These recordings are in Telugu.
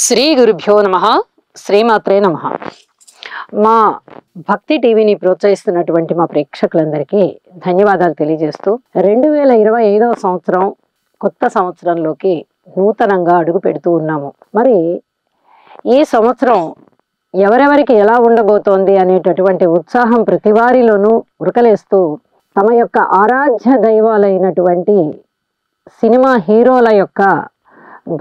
శ్రీ గురుభ్యో నమః. శ్రీమాత్రే నమః. మా భక్తి టీవీని ప్రోత్సహిస్తున్నటువంటి మా ప్రేక్షకులందరికీ ధన్యవాదాలు తెలియజేస్తూ 2025వ సంవత్సరం కొత్త సంవత్సరంలోకి నూతనంగా అడుగు పెడుతూ ఉన్నాము. మరి ఈ సంవత్సరం ఎవరెవరికి ఎలా ఉండబోతోంది అనేటటువంటి ఉత్సాహం ప్రతి వారిలోనూ ఉరకలేస్తూ తమ యొక్క ఆరాధ్య దైవాలైనటువంటి సినిమా హీరోల యొక్క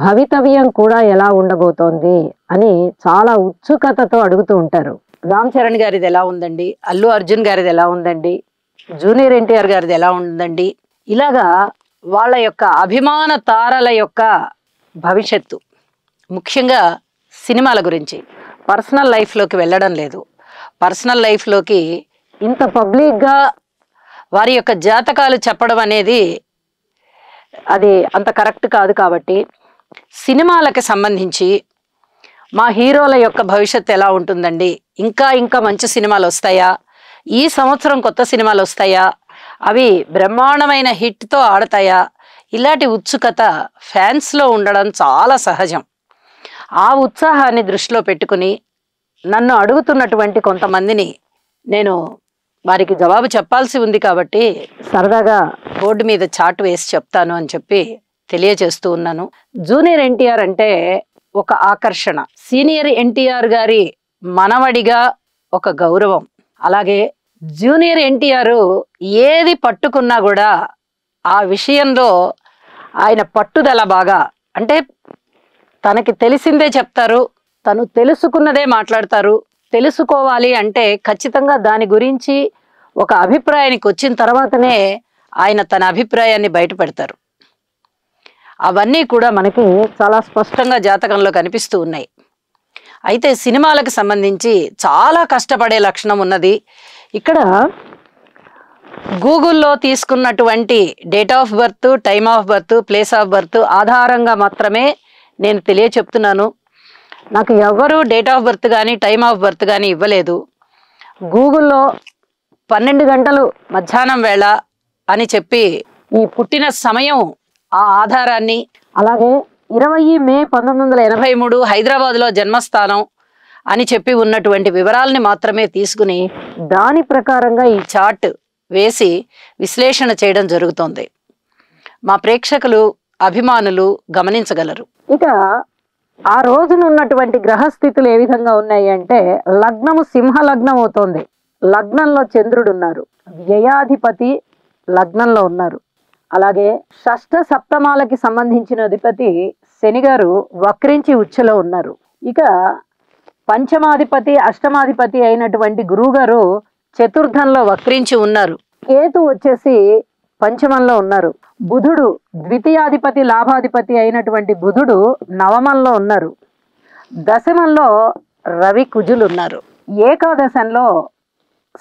భవితవ్యం కూడా ఎలా ఉండబోతోంది అని చాలా ఉత్సుకతతో అడుగుతూ ఉంటారు. రామ్ చరణ్ గారిది ఎలా ఉందండి, అల్లు అర్జున్ గారిది ఎలా ఉందండి, జూనియర్ ఎన్టీఆర్ గారిది ఎలా ఉందండి, ఇలాగా వాళ్ళ యొక్క అభిమాన తారల యొక్క భవిష్యత్తు, ముఖ్యంగా సినిమాల గురించి. పర్సనల్ లైఫ్లోకి వెళ్ళడం లేదు. పర్సనల్ లైఫ్లోకి ఇంత పబ్లిక్గా వారి యొక్క జాతకాలు చెప్పడం అనేది అది అంత కరెక్ట్ కాదు. కాబట్టి సినిమాలకు సంబంధించి మా హీరోల యొక్క భవిష్యత్తు ఎలా ఉంటుందండి, ఇంకా మంచి సినిమాలు వస్తాయా, ఈ సంవత్సరం కొత్త సినిమాలు వస్తాయా, అవి బ్రహ్మాండమైన హిట్తో ఆడతాయా, ఇలాంటి ఉత్సుకత ఫ్యాన్స్లో ఉండడం చాలా సహజం. ఆ ఉత్సాహాన్ని దృష్టిలో పెట్టుకుని నన్ను అడుగుతున్నటువంటి కొంతమందిని నేను వారికి జవాబు చెప్పాల్సి ఉంది కాబట్టి సరదాగా బోర్డు మీద చాటు వేసి చెప్తాను అని చెప్పి తెలియజేస్తూ ఉన్నాను. జూనియర్ ఎన్టీఆర్ అంటే ఒక ఆకర్షణ, సీనియర్ ఎన్టీఆర్ గారి మనవడిగా ఒక గౌరవం. అలాగే జూనియర్ ఎన్టీఆర్ ఏది పట్టుకున్నా కూడా ఆ విషయంలో ఆయన పట్టుదల బాగా, అంటే తనకి తెలిసిందే చెప్తారు, తను తెలుసుకున్నదే మాట్లాడతారు. తెలుసుకోవాలి అంటే ఖచ్చితంగా దాని గురించి ఒక అభిప్రాయానికి వచ్చిన తర్వాతనే ఆయన తన అభిప్రాయాన్ని బయట పెడతారు. అవన్నీ కూడా మనకి చాలా స్పష్టంగా జాతకంలో కనిపిస్తూ ఉన్నాయి. అయితే సినిమాలకు సంబంధించి చాలా కష్టపడే లక్షణం ఉన్నది. ఇక్కడ గూగుల్లో తీసుకున్నటువంటి date of birth, time of birth, place of birth ఆధారంగా మాత్రమే నేను తెలియచెప్తున్నాను. నాకు ఎవరు డేట్ ఆఫ్ బర్త్ కానీ టైమ్ ఆఫ్ బర్త్ కానీ ఇవ్వలేదు. గూగుల్లో 12 గంటలు మధ్యాహ్నం వేళ అని చెప్పి ఈ పుట్టిన సమయం ఆ ఆధారాన్ని, అలాగే 20 మే 1983 హైదరాబాద్లో జన్మస్థానం అని చెప్పి ఉన్నటువంటి వివరాలని మాత్రమే తీసుకుని దాని ప్రకారంగా ఈ చార్ట్ వేసి విశ్లేషణ చేయడం జరుగుతోంది. మా ప్రేక్షకులు, అభిమానులు గమనించగలరు. ఇక ఆ రోజున ఉన్నటువంటి గ్రహస్థితులు ఏ విధంగా ఉన్నాయి అంటే, లగ్నము సింహ లగ్నం అవుతోంది. లగ్నంలో చంద్రుడు ఉన్నారు, వ్యయాధిపతి లగ్నంలో ఉన్నారు. అలాగే షష్ఠ సప్తమాలకి సంబంధించిన అధిపతి శని గారు వక్రించి ఉచ్చులో ఉన్నారు. ఇక పంచమాధిపతి అష్టమాధిపతి అయినటువంటి గురువు గారు చతుర్థంలో వక్రించి ఉన్నారు. కేతు వచ్చేసి పంచమంలో ఉన్నారు. బుధుడు ద్వితీయాధిపతి లాభాధిపతి అయినటువంటి బుధుడు నవమంలో ఉన్నారు. దశమంలో రవి కుజులు ఉన్నారు. ఏకాదశంలో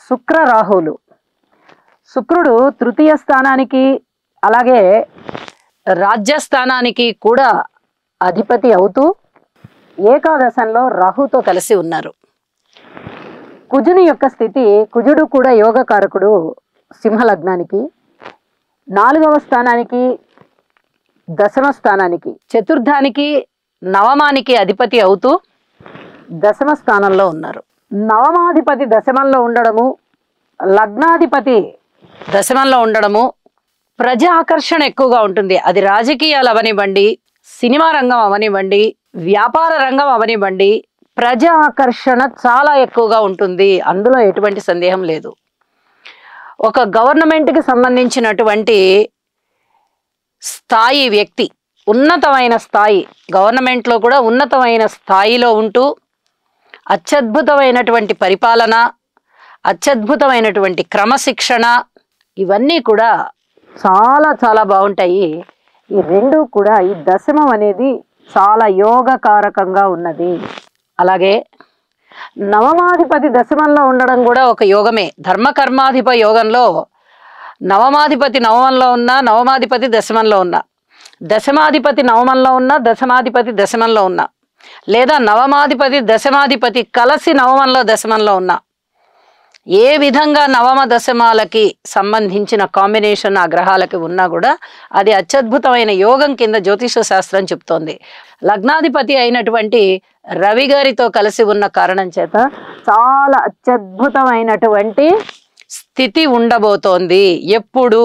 శుక్ర రాహులు. శుక్రుడు తృతీయ స్థానానికి అలాగే రాజ్యస్థానానికి కూడా అధిపతి అవుతూ ఏకాదశంలో రాహుతో కలిసి ఉన్నారు. కుజుని యొక్క స్థితి, కుజుడు కూడా యోగకారకుడు సింహలగ్నానికి, 4వ స్థానానికి, దశమ స్థానానికి, చతుర్థానికి, నవమానికి అధిపతి అవుతూ దశమ స్థానంలో ఉన్నారు. నవమాధిపతి దశమంలో ఉండడము, లగ్నాధిపతి దశమంలో ఉండడము ప్రజా ఆకర్షణ ఎక్కువగా ఉంటుంది. అది రాజకీయాలు అవనివ్వండి, సినిమా రంగం అవనివ్వండి, వ్యాపార రంగం అవనివ్వండి, ప్రజా ఆకర్షణ చాలా ఎక్కువగా ఉంటుంది. అందులో ఎటువంటి సందేహం లేదు. ఒక గవర్నమెంట్కి సంబంధించినటువంటి స్థాయి వ్యక్తి, ఉన్నతమైన స్థాయి, గవర్నమెంట్లో కూడా ఉన్నతమైన స్థాయిలో ఉంటూ అత్యద్భుతమైనటువంటి పరిపాలన, అత్యద్భుతమైనటువంటి క్రమశిక్షణ, ఇవన్నీ కూడా చాలా బాగుంటాయి. ఈ రెండు కూడా, ఈ దశమం అనేది చాలా యోగకారకంగా ఉన్నది. అలాగే నవమాధిపతి దశమంలో ఉండడం కూడా ఒక యోగమే. ధర్మకర్మాధిప యోగంలో నవమాధిపతి నవమంలో ఉన్న, నవమాధిపతి దశమంలో ఉన్న, దశమాధిపతి నవమంలో ఉన్న, దశమాధిపతి దశమంలో ఉన్న, లేదా నవమాధిపతి దశమాధిపతి కలిసి నవమంలో దశమంలో ఉన్న, ఏ విధంగా నవమ దశమాలకి సంబంధించిన కాంబినేషన్ ఆ గ్రహాలకి ఉన్నా కూడా అది అత్యద్భుతమైన యోగం కింద జ్యోతిష శాస్త్రం చెప్తోంది. లగ్నాధిపతి అయినటువంటి రవి గారితో కలిసి ఉన్న కారణం చేత చాలా అత్యద్భుతమైనటువంటి స్థితి ఉండబోతోంది. ఎప్పుడు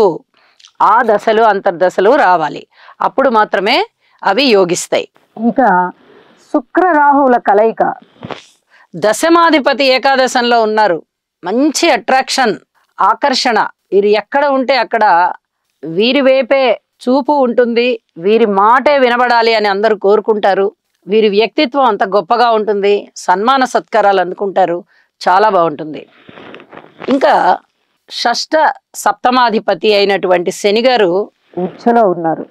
ఆ దశలు అంతర్దశలు రావాలి, అప్పుడు మాత్రమే అవి యోగిస్తాయి. ఇంకా శుక్ర రాహువుల కలయిక, దశమాధిపతి ఏకాదశంలో ఉన్నారు. మంచి అట్రాక్షన్, ఆకర్షణ. వీరు ఎక్కడ ఉంటే అక్కడ వీరి వైపే చూపు ఉంటుంది, వీరి మాటే వినబడాలి అని అందరూ కోరుకుంటారు. వీరి వ్యక్తిత్వం అంత గొప్పగా ఉంటుంది, సన్మాన సత్కారాలు అందుకుంటారు, చాలా బాగుంటుంది. ఇంకా షష్ఠ సప్తమాధిపతి అయినటువంటి శని గారు ఉచ్చలో ఉన్నారు,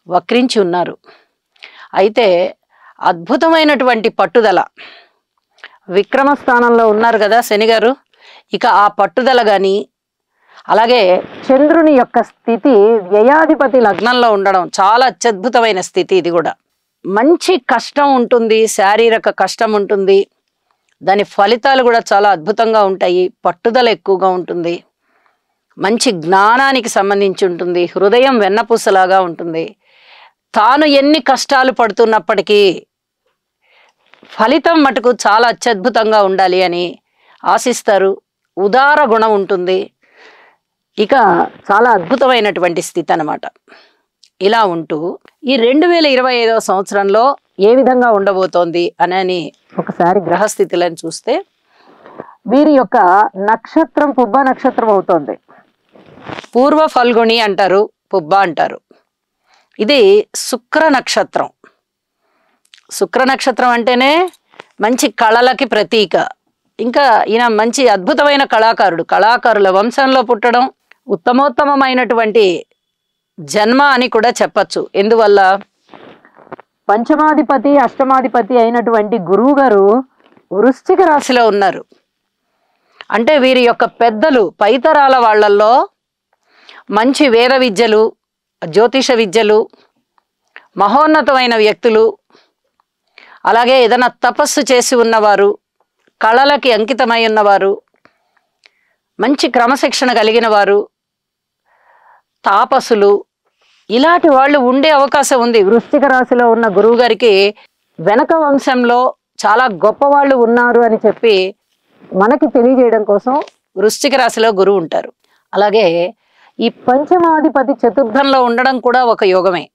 వక్రించి ఉన్నారు. అయితే అద్భుతమైనటువంటి పట్టుదల, విక్రమస్థానంలో ఉన్నారు కదా శని గారు. ఇక ఆ పట్టుదల కానీ, అలాగే చంద్రుని యొక్క స్థితి వ్యయాధిపతి లగ్నంలో ఉండడం చాలా అత్యద్భుతమైన స్థితి. ఇది కూడా మంచి కష్టం ఉంటుంది, శారీరక కష్టం ఉంటుంది, దాని ఫలితాలు కూడా చాలా అద్భుతంగా ఉంటాయి. పట్టుదల ఎక్కువగా ఉంటుంది, మంచి జ్ఞానానికి సంబంధించి ఉంటుంది, హృదయం వెన్నపూసలాగా ఉంటుంది. తాను ఎన్ని కష్టాలు పడుతున్నప్పటికీ ఫలితం మటుకు చాలా అత్యద్భుతంగా ఉండాలి అని ఆశిస్తారు. ఉదార గుణం ఉంటుంది. ఇక చాలా అద్భుతమైనటువంటి స్థితి అన్నమాట. ఇలా ఉంటూ ఈ 2025వ సంవత్సరంలో ఏ విధంగా ఉండబోతోంది అని ఒకసారి గ్రహస్థితులను చూస్తే, వీరి యొక్క నక్షత్రం పుబ్బ నక్షత్రం అవుతోంది. పూర్వ ఫల్గుణి అంటారు, పుబ్బ అంటారు. ఇది శుక్ర నక్షత్రం. శుక్ర నక్షత్రం అంటేనే మంచి కళలకి ప్రతీక. ఇంకా ఈయన మంచి అద్భుతమైన కళాకారుడు. కళాకారుల వంశంలో పుట్టడం ఉత్తమోత్తమైనటువంటి జన్మ అని కూడా చెప్పచ్చు. ఎందువల్ల పంచమాధిపతి అష్టమాధిపతి అయినటువంటి గురువు గారు వృశ్చిక రాశిలో ఉన్నారు. అంటే వీరి యొక్క పెద్దలు పైతరాల వాళ్ళల్లో మంచి వేద విద్యలు, జ్యోతిష విద్యలు, మహోన్నతమైన వ్యక్తులు, అలాగే ఏదైనా తపస్సు చేసి ఉన్నవారు, కళలకి అంకితమై ఉన్నవారు, మంచి క్రమశిక్షణ కలిగిన వారు, తాపసులు, ఇలాంటి వాళ్ళు ఉండే అవకాశం ఉంది. వృశ్చిక రాశిలో ఉన్న గురువు గారికి వెనక వంశంలో చాలా గొప్ప వాళ్ళు ఉన్నారు అని చెప్పి మనకి తెలియజేయడం కోసం వృశ్చిక రాశిలో గురువు ఉంటారు. అలాగే ఈ పంచమాధిపతి చతుర్థంలో ఉండడం కూడా ఒక యోగమే.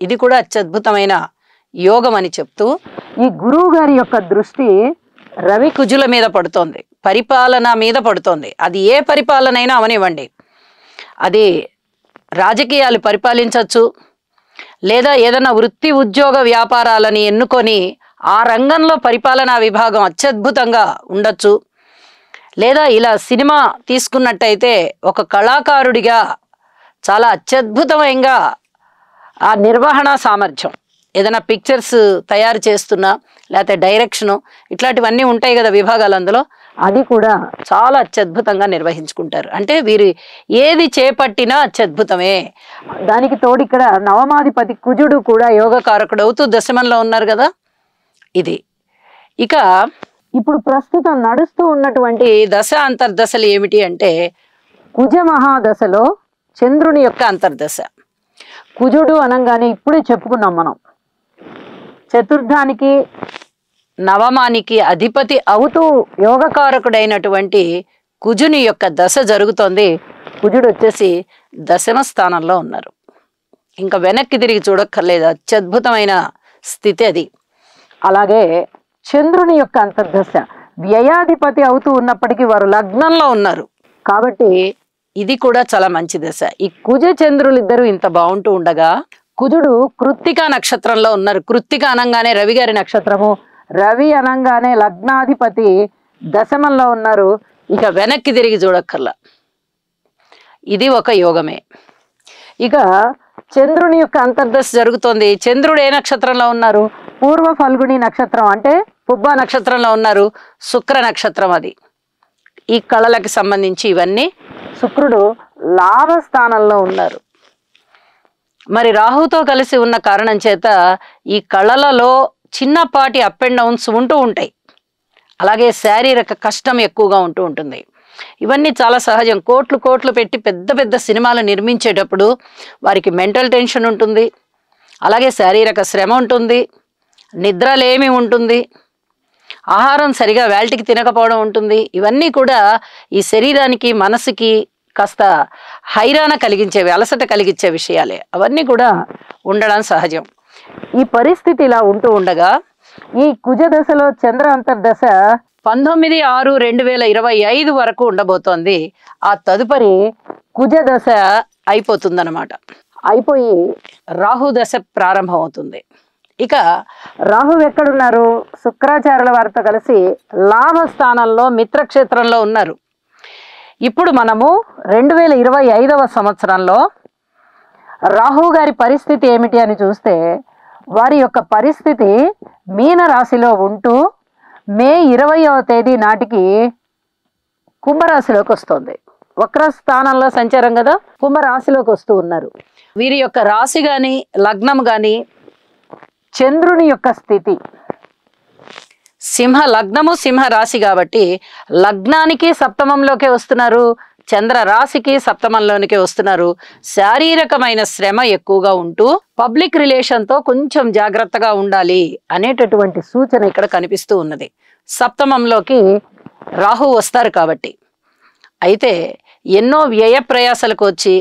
ఇది కూడా అత్యద్భుతమైన యోగం అని చెప్తూ, ఈ గురువు గారి యొక్క దృష్టి రవి కుజుల మీద పడుతోంది, పరిపాలన మీద పడుతోంది. అది ఏ పరిపాలనైనా అవనివ్వండి, అది రాజకీయాలు పరిపాలించవచ్చు, లేదా ఏదైనా వృత్తి ఉద్యోగ వ్యాపారాలని ఎన్నుకొని ఆ రంగంలో పరిపాలనా విభాగం అత్యద్భుతంగా ఉండొచ్చు, లేదా ఇలా సినిమా తీసుకున్నట్టయితే ఒక కళాకారుడిగా చాలా అత్యద్భుతమైన ఆ నిర్వహణ సామర్థ్యం, ఏదైనా పిక్చర్స్ తయారు చేస్తున్నా లేకపోతే డైరెక్షను, ఇట్లాంటివన్నీ ఉంటాయి కదా విభాగాలు, అందులో అది కూడా చాలా అత్యద్భుతంగా నిర్వహించుకుంటారు. అంటే వీరు ఏది చేపట్టినా అత్యద్భుతమే. దానికి తోడు ఇక్కడ నవమాధిపతి కుజుడు కూడా యోగకారకుడు అవుతూ దశమంలో ఉన్నారు కదా. ఇది ఇక ఇప్పుడు ప్రస్తుతం నడుస్తూ ఉన్నటువంటి దశ అంతర్దశలు ఏమిటి అంటే, కుజ మహాదశలో చంద్రుని యొక్క అంతర్దశ. కుజుడు అనగానే ఇప్పుడే చెప్పుకున్నాం మనం, చతుర్థానికి నవమానికి అధిపతి అవుతూ యోగకారకుడైనటువంటి కుజుని యొక్క దశ జరుగుతోంది. కుజుడు వచ్చేసి దశమ స్థానంలో ఉన్నారు. ఇంకా వెనక్కి తిరిగి చూడక్కర్లేదు, అత్యద్భుతమైన స్థితి అది. అలాగే చంద్రుని యొక్క అంతర్దశ, వ్యయాధిపతి అవుతూ ఉన్నప్పటికీ వారు లగ్నంలో ఉన్నారు కాబట్టి ఇది కూడా చాలా మంచి దశ. ఈ కుజ చంద్రులు ఇద్దరు ఇంత బాగుంటూ ఉండగా, కుజుడు కృత్తిక నక్షత్రంలో ఉన్నారు. కృత్తిక అనంగానే రవి గారి నక్షత్రము, రవి అనంగానే లగ్నాధిపతి దశమంలో ఉన్నారు. ఇక వెనక్కి తిరిగి చూడక్కర్లా, ఇది ఒక యోగమే. ఇక చంద్రుని యొక్క అంతర్దశ జరుగుతోంది. చంద్రుడు ఏ నక్షత్రంలో ఉన్నారు? పూర్వ ఫల్గుని నక్షత్రం, అంటే పుబ్బ నక్షత్రంలో ఉన్నారు. శుక్ర నక్షత్రం అది. ఈ కళలకు సంబంధించి ఇవన్నీ శుక్రుడు లాభస్థానంలో ఉన్నారు. మరి రాహుతో కలిసి ఉన్న కారణం చేత ఈ కళలలో చిన్నపాటి అప్ అండ్ డౌన్స్ ఉంటూ ఉంటాయి. అలాగే శారీరక కష్టం ఎక్కువగా ఉంటూ ఉంటుంది. ఇవన్నీ చాలా సహజం. కోట్లు కోట్లు పెట్టి పెద్ద పెద్ద సినిమాలు నిర్మించేటప్పుడు వారికి మెంటల్ టెన్షన్ ఉంటుంది, అలాగే శారీరక శ్రమ ఉంటుంది, నిద్రలేమి ఉంటుంది, ఆహారం సరిగా వేళటికి తినకపోవడం ఉంటుంది. ఇవన్నీ కూడా ఈ శరీరానికి మనసుకి కాస్త హైరాణ కలిగించేవి, అలసట కలిగించే విషయాలే. అవన్నీ కూడా ఉండడం సహజం. ఈ పరిస్థితి ఇలా ఉంటూ ఉండగా ఈ కుజ దశలో చంద్ర అంతర్దశ 19/6/2025 వరకు ఉండబోతోంది. ఆ తదుపరి కుజ దశ అయిపోతుందన్నమాట. అయిపోయి రాహు దశ ప్రారంభం అవుతుంది. ఇక రాహు ఎక్కడున్నారు? శుక్రాచార్యుల వారితో కలిసి లాభస్థానంలో మిత్రక్షేత్రంలో ఉన్నారు. ఇప్పుడు మనము 2025వ సంవత్సరంలో రాహు గారి పరిస్థితి ఏమిటి అని చూస్తే, వారి యొక్క పరిస్థితి మీన రాశిలో ఉంటూ మే 20వ తేదీ నాటికి కుంభరాశిలోకి వస్తుంది. వక్ర స్థానంలో సంచారం కదా, కుంభరాశిలోకి వస్తూ ఉన్నారు. వీరి యొక్క రాశి కానీ లగ్నం కానీ చంద్రుని యొక్క స్థితి సింహ లగ్నము సింహ రాశి కాబట్టి లగ్నానికి సప్తమంలోకే వస్తున్నారు, చంద్ర రాశికి సప్తమంలోనికే వస్తున్నారు. శారీరకమైన శ్రమ ఎక్కువగా ఉంటూ పబ్లిక్ రిలేషన్తో కొంచెం జాగ్రత్తగా ఉండాలి అనేటటువంటి సూచన ఇక్కడ కనిపిస్తూ ఉన్నది. సప్తమంలోకి రాహు వస్తారు కాబట్టి. అయితే ఎన్నో వ్యయ ప్రయాసాలకు వచ్చి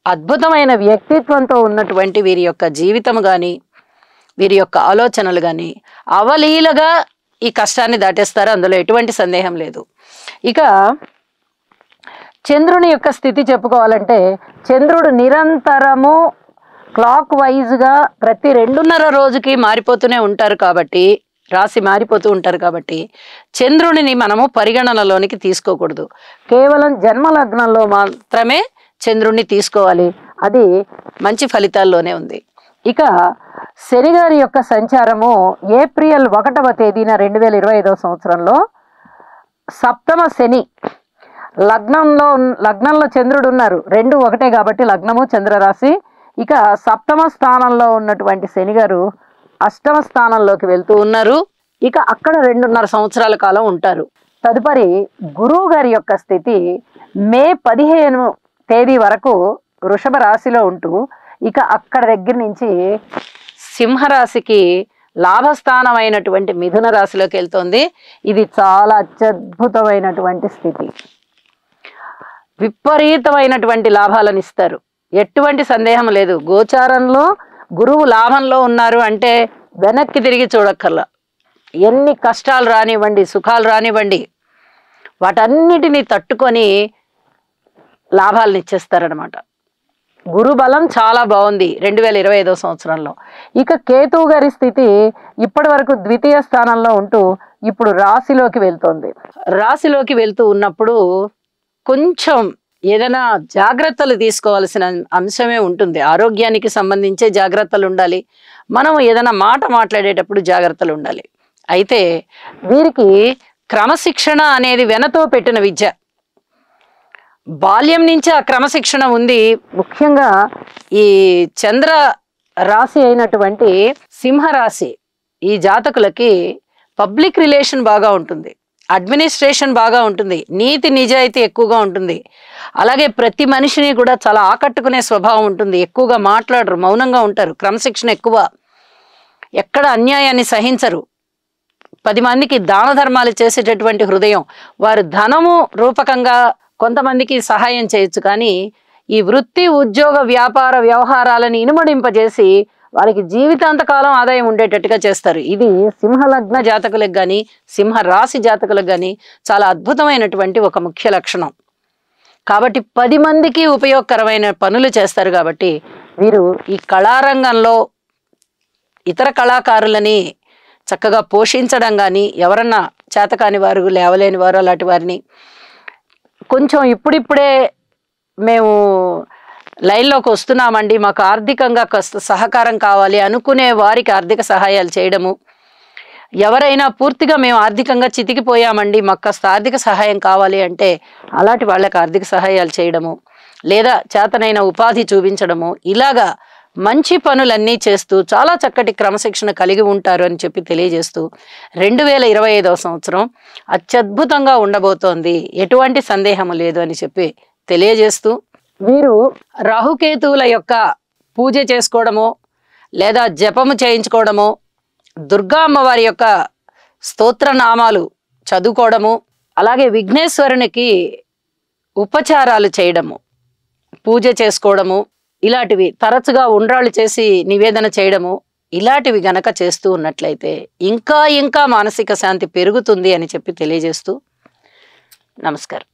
అద్భుతమైన వ్యక్తిత్వంతో ఉన్నటువంటి వీరి యొక్క జీవితం కానీ వీరి యొక్క ఆలోచనలు కానీ అవలీలగా ఈ కష్టాన్ని దాటేస్తారు, అందులో ఎటువంటి సందేహం లేదు. ఇక చంద్రుని యొక్క స్థితి చెప్పుకోవాలంటే, చంద్రుడు నిరంతరము క్లాక్ వైజ్గా ప్రతి 2.5 రోజుకి మారిపోతూనే ఉంటారు కాబట్టి, రాశి మారిపోతూ ఉంటారు కాబట్టి చంద్రుడిని మనము పరిగణనలోనికి తీసుకోకూడదు. కేవలం జన్మలగ్నంలో మాత్రమే చంద్రుడిని తీసుకోవాలి. అది మంచి ఫలితాల్లోనే ఉంది. ఇక శని గారి యొక్క సంచారము ఏప్రిల్ 1వ తేదీన 2025వ సంవత్సరంలో సప్తమ శని లగ్నంలో చంద్రుడు ఉన్నారు. 2 ఒకటే కాబట్టి లగ్నము చంద్రరాశి. ఇక సప్తమ స్థానంలో ఉన్నటువంటి శని గారు అష్టమ స్థానంలోకి వెళ్తూ ఉన్నారు. ఇక అక్కడ 2.5 సంవత్సరాల కాలం ఉంటారు. తదుపరి గురువు గారి యొక్క స్థితి మే 15 తేదీ వరకు వృషభ రాశిలో ఉంటూ ఇక అక్కడ దగ్గర నుంచి సింహరాశికి లాభస్థానమైనటువంటి మిథున రాశిలోకి వెళ్తుంది. ఇది చాలా అత్యద్భుతమైనటువంటి స్థితి. విపరీతమైనటువంటి లాభాలను ఇస్తారు, ఎటువంటి సందేహం లేదు. గోచారంలో గురువు లాభంలో ఉన్నారు అంటే వెనక్కి తిరిగి చూడక్కర్లా. ఎన్ని కష్టాలు రానివ్వండి, సుఖాలు రానివ్వండి, వాటన్నిటినీ తట్టుకొని లాభాలను ఇచ్చేస్తారనమాట. గురు బలం చాలా బాగుంది 2025వ సంవత్సరంలో. ఇక కేతువు గారి స్థితి ఇప్పటి వరకు ద్వితీయ స్థానంలో ఉంటూ ఇప్పుడు రాశిలోకి వెళ్తోంది. రాశిలోకి వెళ్తూ ఉన్నప్పుడు కొంచెం ఏదైనా జాగ్రత్తలు తీసుకోవాల్సిన అంశమే ఉంటుంది. ఆరోగ్యానికి సంబంధించే జాగ్రత్తలు ఉండాలి, మనం ఏదైనా మాట మాట్లాడేటప్పుడు జాగ్రత్తలు ఉండాలి. అయితే వీరికి క్రమశిక్షణ అనేది వెనతో పెట్టిన విద్య. బాల్యం నుంచి ఆ క్రమశిక్షణ ఉంది. ముఖ్యంగా ఈ చంద్ర రాశి అయినటువంటి సింహరాశి ఈ జాతకులకి పబ్లిక్ రిలేషన్ బాగా ఉంటుంది, అడ్మినిస్ట్రేషన్ బాగా ఉంటుంది, నీతి నిజాయితీ ఎక్కువగా ఉంటుంది. అలాగే ప్రతి మనిషిని కూడా చాలా ఆకట్టుకునే స్వభావం ఉంటుంది. ఎక్కువగా మాట్లాడరు, మౌనంగా ఉంటారు. క్రమశిక్షణ ఎక్కువ, ఎక్కడ అన్యాయాన్ని సహించరు. 10 మందికి దాన ధర్మాలు చేసేటటువంటి హృదయం. వారు ధనము రూపకంగా కొంతమందికి సహాయం చేయొచ్చు, కానీ ఈ వృత్తి ఉద్యోగ వ్యాపార వ్యవహారాలను ఇనుమడింపజేసి వారికి జీవితాంతకాలం ఆదాయం ఉండేటట్టుగా చేస్తారు. ఇది సింహలగ్న జాతకులకు కానీ సింహ రాశి జాతకులకు కానీ చాలా అద్భుతమైనటువంటి ఒక ముఖ్య లక్షణం. కాబట్టి 10 మందికి ఉపయోగకరమైన పనులు చేస్తారు. కాబట్టి వీరు ఈ కళారంగంలో ఇతర కళాకారులని చక్కగా పోషించడం కానీ, ఎవరన్నా చేతకాని వారు, లేవలేని వారు అలాంటి వారిని కొంచెం ఇప్పుడిప్పుడే మేము లైన్లోకి వస్తున్నామండి, మాకు ఆర్థికంగా కాస్త సహకారం కావాలి అనుకునే వారికి ఆర్థిక సహాయాలు చేయడము, ఎవరైనా పూర్తిగా మేము ఆర్థికంగా చితికిపోయామండి, మాకు కాస్త ఆర్థిక సహాయం కావాలి అంటే అలాంటి వాళ్ళకి ఆర్థిక సహాయాలు చేయడము, లేదా చేతనైన ఉపాధి చూపించడము, ఇలాగా మంచి పనులన్నీ చేస్తూ చాలా చక్కటి క్రమశిక్షణ కలిగి ఉంటారు అని చెప్పి తెలియజేస్తూ 2025వ సంవత్సరం అత్యద్భుతంగా ఉండబోతోంది, ఎటువంటి సందేహము లేదు అని చెప్పి తెలియజేస్తూ, వీరు రాహుకేతువుల యొక్క పూజ చేసుకోవడము లేదా జపము చేయించుకోవడము, దుర్గా అమ్మవారి యొక్క స్తోత్రనామాలు చదువుకోవడము, అలాగే విఘ్నేశ్వరునికి ఉపచారాలు చేయడము, పూజ చేసుకోవడము, ఇలాంటివి తరచుగా ఉండ్రాళ్ళు చేసి నివేదన చేయడము, ఇలాంటివి గనక చేస్తూ ఉన్నట్లయితే ఇంకా ఇంకా మానసిక శాంతి పెరుగుతుంది అని చెప్పి తెలియజేస్తూ నమస్కారం.